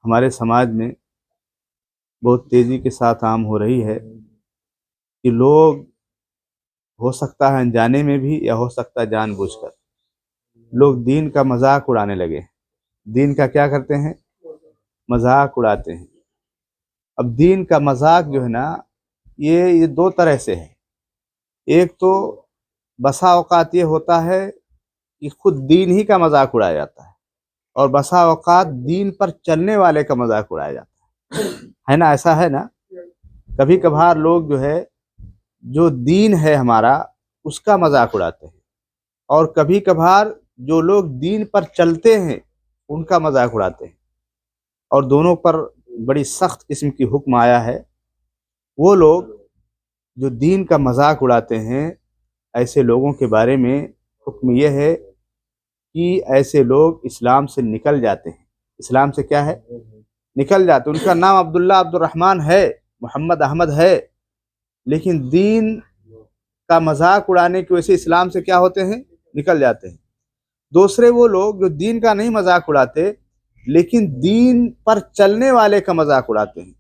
ہمارے سماج میں بہت تیزی کے ساتھ عام ہو رہی ہے کہ لوگ ہو سکتا ہے انجانے میں بھی یا ہو سکتا ہے جان بوجھ کر لوگ دین کا مذاق اڑانے لگے۔ دین کا کیا کرتے ہیں؟ مذاق اڑاتے ہیں۔ اب دین کا مذاق جو ہے نا یہ دو طرح سے ہے۔ ایک تو بسا اوقات یہ ہوتا ہے کہ خود دین ہی کا مذاق اڑایا جاتا ہے، اور بسا اوقات دین پر چلنے والے کا مذاق اڑایا جاتا ہے نا؟ ایسا ہے نا؟ کبھی کبھار لوگ جو ہے جو دین ہے ہمارا اس کا مذاق اڑاتے ہیں، اور کبھی کبھار جو لوگ دین پر چلتے ہیں ان کا مذاق اڑاتے ہیں، اور دونوں پر بڑی سخت قسم کی حکم آیا ہے۔ وہ لوگ جو دین کا مذاق اڑاتے ہیں ایسے لوگوں کے بارے میں حکم یہ ہے کہ ایسے لوگ اسلام سے نکل جاتے ہیں۔ اسلام سے کیا ہے؟ نکل جاتے ہیں۔ ان کا نام عبداللہ عبد الرحمن ہے، محمد احمد ہے، لیکن دین کا مذاق اڑانے کی وجہ سے اسلام سے کیا ہوتے ہیں؟ نکل جاتے ہیں۔ دوسرے وہ لوگ جو دین کا نہیں مذاق اڑاتے لیکن دین پر چلنے والے کا مذاق اڑاتے ہیں۔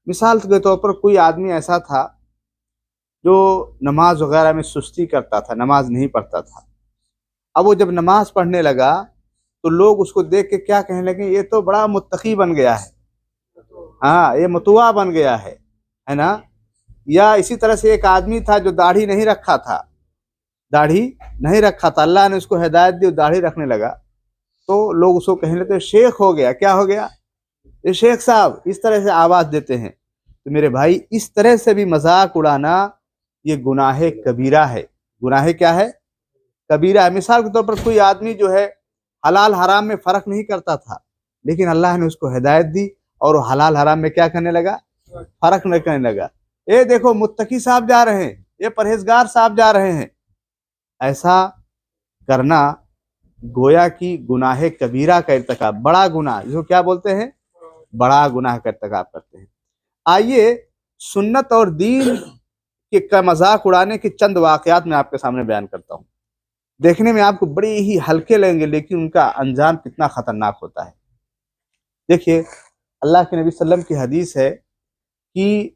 مثال کے طور پر کوئی آدمی ایسا تھا جو نماز وغیرہ میں سستی کرتا تھا، نماز نہیں پڑھتا تھا۔ اب وہ جب نماز پڑھنے لگا تو لوگ اس کو دیکھ کے کیا کہنے لگے؟ یہ تو بڑا متقی بن گیا ہے، ہاں یہ متوا بن گیا ہے نا؟ یا اسی طرح سے ایک آدمی تھا جو داڑھی نہیں رکھا تھا، اللہ نے اس کو ہدایت دی، داڑھی رکھنے لگا تو لوگ اس کو کہنے لگے شیخ ہو گیا۔ کیا ہو گیا؟ یہ شیخ صاحب، اس طرح سے آواز دیتے ہیں۔ تو میرے بھائی اس طرح سے بھی مذاق اڑانا یہ گناہ کبیرہ ہے۔ گناہ کیا ہے؟ کبیرہ ہے۔ مثال کے طور پر کوئی آدمی جو ہے حلال حرام میں فرق نہیں کرتا تھا، لیکن اللہ نے اس کو ہدایت دی اور وہ حلال حرام میں کیا کرنے لگا؟ فرق نہیں کرنے لگا۔ اے دیکھو متقی صاحب جا رہے ہیں، یہ پرہیزگار صاحب جا رہے ہیں۔ ایسا کرنا گویا کی گناہ کبیرہ کا ارتکاب، بڑا گناہ، جو کیا بولتے ہیں؟ بڑا گناہ کا ارتکاب کرتے ہیں۔ آئیے سنت اور دین کا مذاق اڑانے کے چند واقعات میں آپ کے سامنے بیان کرتا ہوں۔ دیکھنے میں آپ کو بڑی ہی ہلکے لگیں گے لیکن ان کا انجام کتنا خطرناک ہوتا ہے۔ دیکھیے اللہ کے نبی صلی اللہ علیہ وسلم کی حدیث ہے کہ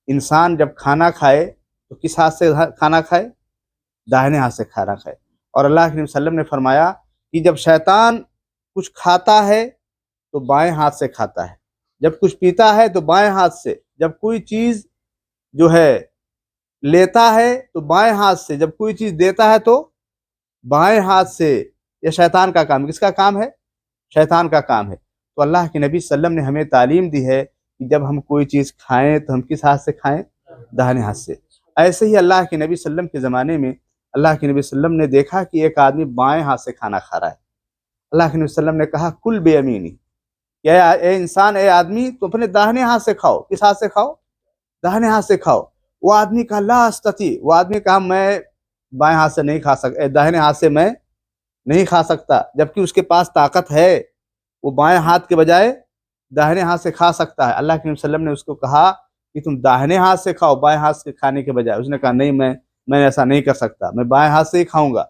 انسان جب کھانا کھائے تو کس ہاتھ سے کھانا کھائے؟ داہنے ہاتھ سے کھانا کھائے۔ اور اللہ کے نبی صلی اللہ علیہ وسلم نے فرمایا کہ جب شیطان کچھ کھاتا ہے تو بائیں ہاتھ سے کھاتا ہے، جب کچھ پیتا ہے تو بائیں ہاتھ سے، جب کوئی چیز جو ہے لیتا ہے تو بائیں ہاتھ سے، جب کوئی چیز دیتا ہے تو بائیں ہاتھ سے۔ یہ شیطان کا کام ہے۔ کس کا کام ہے؟ شیطان کا کام ہے۔ تو اللہ کے نبی صلی اللہ علیہ وسلم نے ہمیں تعلیم دی ہے کہ جب ہم کوئی چیز کھائیں تو ہم کس ہاتھ سے کھائیں؟ داہنے ہاتھ سے۔ ایسے ہی اللہ کے نبی صلی اللہ علیہ وسلم کے زمانے میں اللہ کے نبی صلی اللہ علیہ وسلم نے دیکھا کہ ایک آدمی بائیں ہاتھ سے کھانا کھا رہا ہے۔ اللہ کے نبی صلی اللہ علیہ وسلم نے کہا کل بے یمینی، اے انسان، اے آدمی تو اپنے داہنے ہاتھ سے کھاؤ۔ کس ہاتھ سے کھاؤ؟ داہنے ہاتھ سے کھاؤ۔ وہ آدمی کہا لا استطیع، وہ آدمی کہا میں بائیں ہاتھ سے نہیں کھا سکتا، داہنے ہاتھ سے میں نہیں کھا سکتا، جبکہ اس کے پاس طاقت ہے، وہ بائیں ہاتھ کے بجائے داہنے ہاتھ سے کھا سکتا ہے۔ اللہ کے نبی صلی اللہ علیہ وسلم نے اس کو کہا کہ تم داہنے ہاتھ سے کھاؤ بائیں ہاتھ سے کھانے کے بجائے۔ اس نے کہا نہیں، میں ایسا نہیں کر سکتا، میں بائیں ہاتھ سے ہی کھاؤں گا۔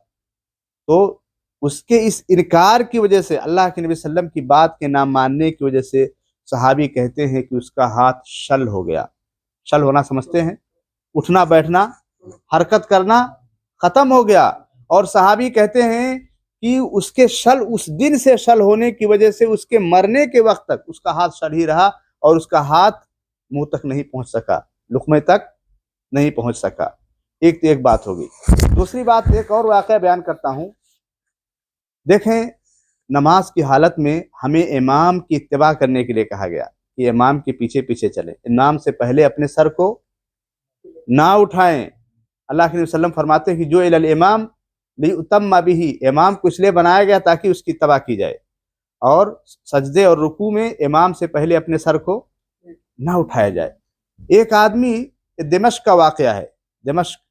تو اس کے اس انکار کی وجہ سے، اللہ کے نبی صلی اللہ علیہ وسلم کی بات کے نہ ماننے کی وجہ سے، صحابی کہتے ہیں کہ اس کا ہاتھ شل ہو گیا۔ شل ہونا سمجھتے ہیں؟ اٹھنا بیٹھنا، حرکت کرنا ختم ہو گیا۔ اور صحابی کہتے ہیں کہ اس کے شل، اس دن سے شل ہونے کی وجہ سے اس کے مرنے کے وقت تک اس کا ہاتھ شل ہی رہا، اور اس کا ہاتھ منہ تک نہیں پہنچ سکا، لقمے تک نہیں پہنچ سکا۔ ایک بات ہوگی۔ دوسری بات، ایک اور واقعہ بیان کرتا ہوں۔ دیکھیں نماز کی حالت میں ہمیں امام کی اتباع کرنے کے لیے کہا گیا کہ امام کے پیچھے پیچھے چلیں، امام سے پہلے اپنے سر کو نہ اٹھائیں۔ اللہ کے نبی صلی اللہ علیہ وسلم فرماتے ہیں کہ جو الی الامام لیؤتم بہ، امام کو اس لیے بنایا گیا تاکہ اس کی اتباع کی جائے، اور سجدے اور رکوع میں امام سے پہلے اپنے سر کو نہ اٹھایا جائے۔ ایک آدمی، دمشق کا واقعہ ہے، دمشق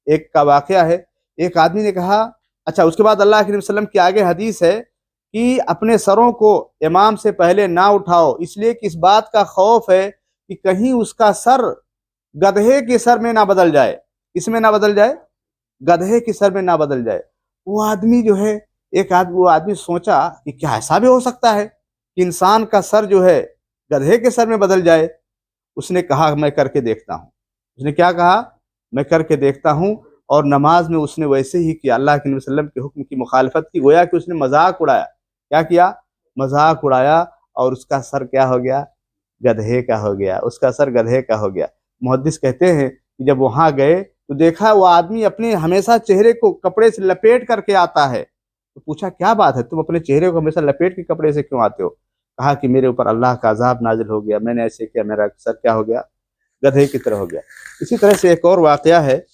ایک کا واقعہ ہے، ایک آدمی نے کہا، اچھا اس کے بعد اللہ کے نبی صلی اللہ علیہ وسلم کی آگے حدیث ہے کہ اپنے سروں کو امام سے پہلے نہ اٹھاؤ، اس لیے کہ اس بات کا خوف ہے کہ کہیں اس کا سر گدھے کے سر میں نہ بدل جائے۔ اس میں نہ بدل جائے؟ گدھے کے سر میں نہ بدل جائے۔ وہ آدمی جو ہے، وہ آدمی سوچا کہ کیا ایسا بھی ہو سکتا ہے کہ انسان کا سر جو ہے गधे के सर में बदल जाए। उसने कहा मैं करके देखता हूँ। उसने क्या कहा? मैं करके देखता हूँ। और नमाज में उसने वैसे ही किया, अल्लाह के नबी सल्लल्लाहु अलैहि वसल्लम के हुक्म की मुखालफत की। गोया कि उसने मजाक उड़ाया। क्या किया? मजाक उड़ाया, और उसका सर क्या हो गया? गधे का हो गया। उसका सर गधे का हो गया। मुहद्दिस कहते हैं कि जब वहां गए तो देखा वो आदमी अपने हमेशा चेहरे को कपड़े से लपेट करके आता है। तो पूछा क्या बात है, तुम अपने चेहरे को हमेशा लपेट के कपड़े से क्यों आते हो? कहा कि मेरे ऊपर अल्लाह का अजाब नाजिल हो गया, मैंने ऐसे किया, मेरा सर क्या हो गया? गधे की तरह हो गया। इसी तरह से एक और वाकया है।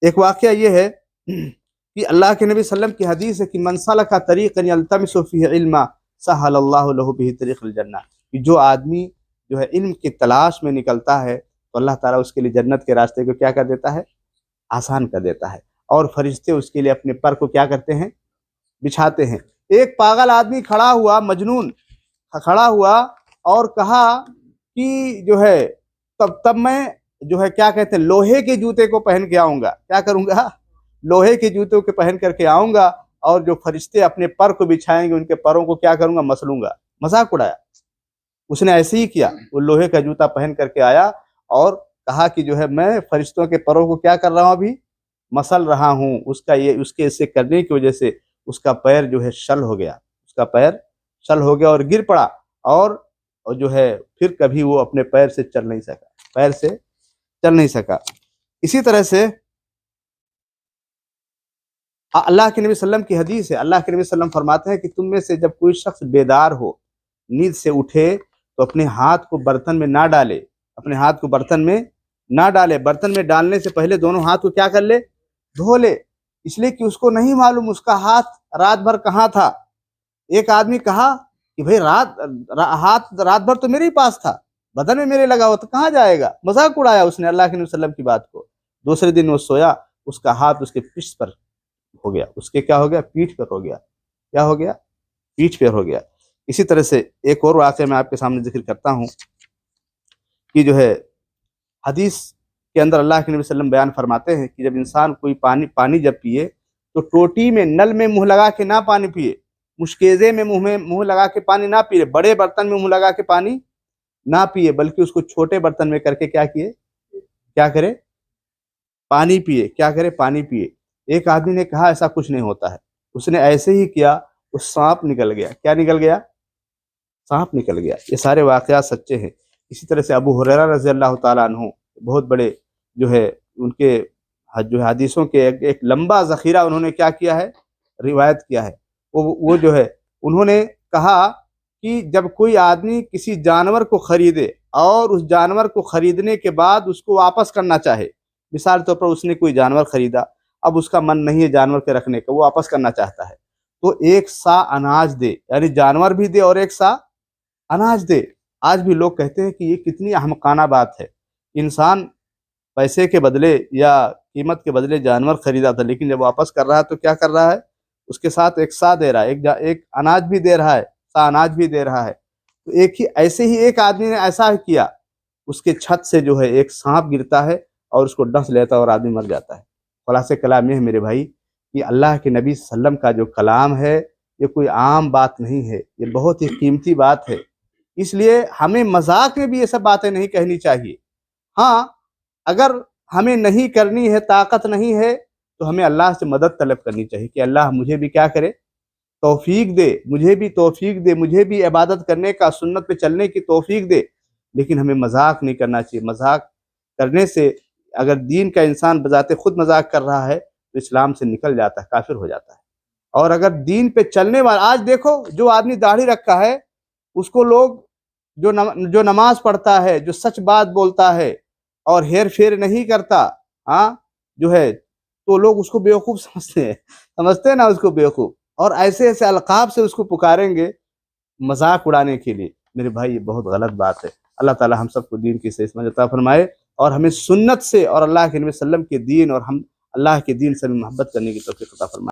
एक वाकया ये है कि अल्लाह के नबी सल्लम की हदीस है कि मन सलका तरीक़न यल्तमिसु फीही इल्मा सहलल्लाहु लहु बिही तरीक़ल जन्नह, कि जो आदमी जो है इल्म की तलाश में निकलता है तो अल्लाह ताला उसके लिए जन्नत के रास्ते को क्या कर देता है? आसान कर देता है। और फरिश्ते उसके लिए अपने पर को क्या करते हैं? बिछाते हैं। एक पागल आदमी खड़ा हुआ, मजनून खड़ा हुआ और कहा कि जो है तब मैं जो है क्या कहते हैं, लोहे के जूते को पहन के आऊंगा। क्या करूंगा? लोहे के जूतों के पहन करके आऊंगा, और जो फरिश्ते अपने पर को बिछाएंगे उनके परों को क्या करूंगा? मसलूंगा। मजाक उड़ाया। उसने ऐसे ही किया, वो लोहे का जूता पहन करके आया और कहा कि जो है मैं फरिश्तों के परों को क्या कर रहा हूं? अभी मसल रहा हूं। उसके इससे करने की वजह से उसका पैर जो है शल हो गया। उसका पैर शल हो गया और गिर पड़ा, और जो है फिर कभी वो अपने पैर से चल नहीं सका। इसी तरह से अल्लाह के नबी सल्लम की हदीस है। अल्लाह के नबी सल्लम फरमाते हैं कि तुम में से जब कोई शख्स बेदार हो, नींद से उठे, तो अपने हाथ को बर्तन में ना डाले। अपने हाथ को बर्तन में ना डाले। बर्तन में डालने से पहले दोनों हाथ को क्या कर ले? धो ले। इसलिए कि उसको नहीं मालूम उसका हाथ रात भर कहाँ था। एक आदमी कहा कि भाई हाथ रात भर तो मेरे ही पास था, बदन में मेरे लगा हो, तो कहाँ जाएगा? मजाक उड़ाया उसने अल्लाह के नबी सल्लम की बात को। दूसरे दिन वो सोया, उसका हाथ उसके पीठ पर हो गया। उसके क्या हो गया? पीठ पर हो गया। क्या हो गया? पीठ पर हो गया। इसी तरह से एक और वाक़या मैं आपके सामने जिक्र करता हूँ कि जो है हदीस के अंदर अल्लाह के नबी सल्लम बयान फरमाते हैं कि जब इंसान कोई पानी जब पिए तो टोटी में, नल में मुंह लगा के ना पानी पिए, मुश्केजे में मुंह लगा के पानी ना पिए, बड़े बर्तन में मुंह लगा के पानी ना पिए, बल्कि उसको छोटे बर्तन में करके क्या करे? पानी पिए। क्या करे? पानी पिए। एक आदमी ने कहा ऐसा कुछ नहीं होता है। उसने ऐसे ही किया, उस सांप निकल गया। क्या निकल गया? सांप निकल गया। ये सारे वाकयात सच्चे हैं। इसी तरह से अबू हुरैरा रज़ी अल्लाह ताला अन्हु, बहुत बड़े जो है उनके जो हदीसों के एक लंबा ज़ख़ीरा उन्होंने क्या किया है? रिवायत किया है। वो जो है उन्होंने कहा कि जब कोई आदमी किसी जानवर को खरीदे और उस जानवर को खरीदने के बाद उसको वापस करना चाहे, मिसाल तौर पर उसने कोई जानवर खरीदा, अब उसका मन नहीं है जानवर के रखने का, वो वापस करना चाहता है, तो एक सा अनाज दे, यानी जानवर भी दे और एक सा अनाज दे। आज भी लोग कहते हैं कि ये कितनी अहमकाना बात है। इंसान पैसे के बदले या कीमत के बदले जानवर खरीदा था, लेकिन जब वापस कर रहा है तो क्या कर रहा है? उसके साथ एक सा दे रहा है, एक अनाज भी दे रहा है, सा अनाज भी दे रहा है। तो ऐसे ही एक आदमी ने ऐसा किया, उसके छत से जो है एक सांप गिरता है और उसको डस लेता है और आदमी मर जाता है। खुलासे कलाम ये है मेरे भाई कि अल्लाह के नबी सल्लम का जो कलाम है ये कोई आम बात नहीं है, ये बहुत ही कीमती बात है। इसलिए हमें मजाक में भी ये सब बातें नहीं कहनी चाहिए। हाँ, अगर हमें नहीं करनी है, ताकत नहीं है, तो हमें अल्लाह से मदद तलब करनी चाहिए कि अल्लाह मुझे भी क्या करे? तौफीक दे, मुझे भी तौफीक दे, मुझे भी इबादत करने का, सुन्नत पे चलने की तौफीक दे। लेकिन हमें मजाक नहीं करना चाहिए। मजाक करने से अगर दीन का इंसान बजाते खुद मजाक कर रहा है तो इस्लाम से निकल जाता है, काफिर हो जाता है। और अगर दीन पे चलने वाला, आज देखो जो आदमी दाढ़ी रखा है उसको लोग जो नमाज पढ़ता है, जो सच बात बोलता है और हेर फेर नहीं करता, हाँ जो है, तो लोग उसको बेवकूफ़ समझते हैं ना उसको बेवकूफ़, और ऐसे ऐसे अलकाब से उसको पुकारेंगे मजाक उड़ाने के लिए। मेरे भाई ये बहुत गलत बात है। अल्लाह ताला हम सबको दीन की सही समझ अता फरमाए और हमें सुन्नत से और अल्लाह के नबी सल्लम के दीन और हम अल्लाह के दीन से मोहब्बत करने की तौफीक अता फरमाए।